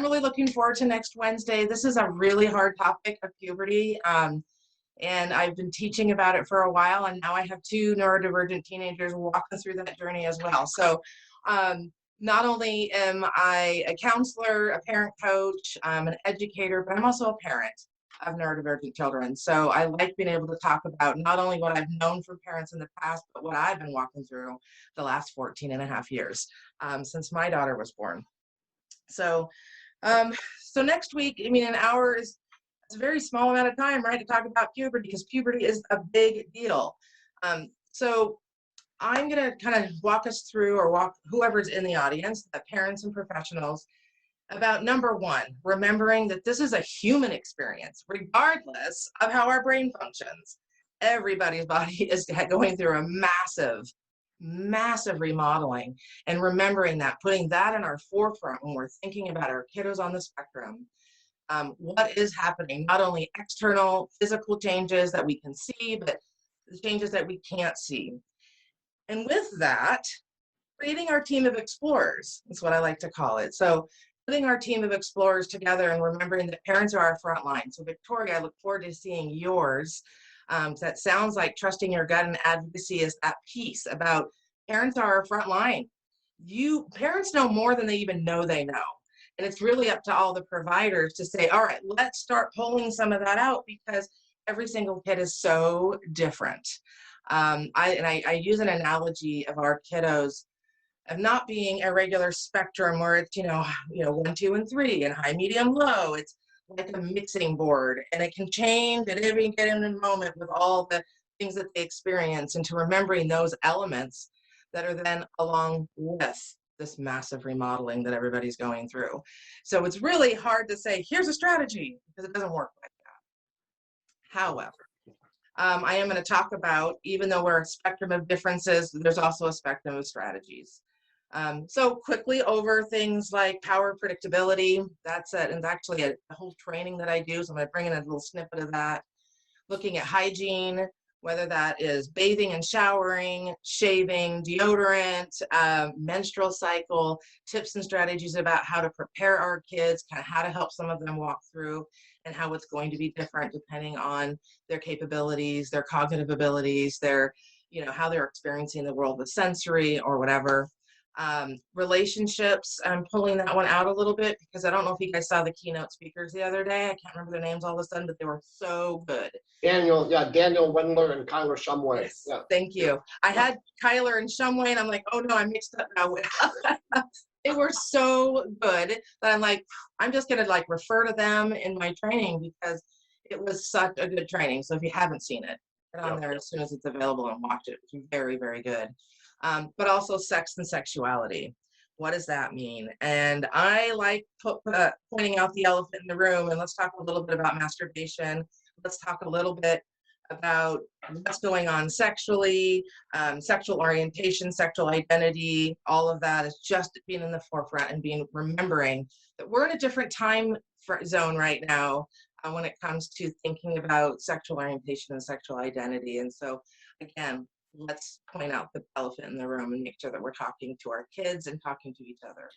really looking forward to next Wednesday. This is a really hard topic of puberty. And I've been teaching about it for a while, and now I have two neurodivergent teenagers walking through that journey as well. So not only am I a counselor, a parent coach, an educator, but I'm also a parent of neurodivergent children. So I like being able to talk about not only what I've known from parents in the past, but what I've been walking through the last 14 and a half years since my daughter was born. So, so next week, I mean, an hour is a very small amount of time, right, to talk about puberty, because puberty is a big deal. So I'm going to kind of walk us through, or walk whoever's in the audience, the parents and professionals, about number one, remembering that this is a human experience, regardless of how our brain functions. Everybody's body is going through a massive remodeling, and remembering that, putting that in our forefront when we're thinking about our kiddos on the spectrum. What is happening, not only external physical changes that we can see, but the changes that we can't see. And with that, creating our team of explorers is what I like to call it. So putting our team of explorers together and remembering that parents are our front line. So Victoria, I look forward to seeing yours. That sounds like trusting your gut and advocacy is that piece about parents are our front line. Parents know more than they even know they know. And it's really up to all the providers to say, all right, let's start pulling some of that out, because every single kid is so different. I use an analogy of our kiddos of not being a regular spectrum where it's, 1, 2, and 3, and high, medium, low. It's like a mixing board, and it can change at every given moment with all the things that they experience, and to remembering those elements that are then along with this massive remodeling that everybody's going through. So it's really hard to say, here's a strategy, because it doesn't work like that. However, I am going to talk about, even though we're a spectrum of differences, there's also a spectrum of strategies. So quickly over things like power predictability, that's it. And actually a whole training that I do, so I'm going to bring in a little snippet of that. Looking at hygiene, whether that is bathing and showering, shaving, deodorant, menstrual cycle, tips and strategies about how to prepare our kids, kind of how to help some of them walk through, and how it's going to be different depending on their capabilities, their cognitive abilities, their, how they're experiencing the world with sensory or whatever. Relationships, I'm pulling that one out a little bit, because I don't know if you guys saw the keynote speakers the other day. I can't remember their names all of a sudden, but they were so good. Daniel Wendler and Congress Shumway. Yes, yeah. Thank you. I had Kyler and Shumway, and I'm like, oh no, I mixed up now. They were so good that I'm like, I'm just gonna refer to them in my training, because it was such a good training. So if you haven't seen it, get on there as soon as it's available and watch it. It's very, very good. But also sex and sexuality. What does that mean? And I like pointing out the elephant in the room, and let's talk a little bit about masturbation. Let's talk a little bit about what's going on sexually, sexual orientation, sexual identity. All of that is just being in the forefront and remembering that we're in a different time zone right now when it comes to thinking about sexual orientation and sexual identity. And so again, let's point out the elephant in the room and make sure that we're talking to our kids and talking to each other.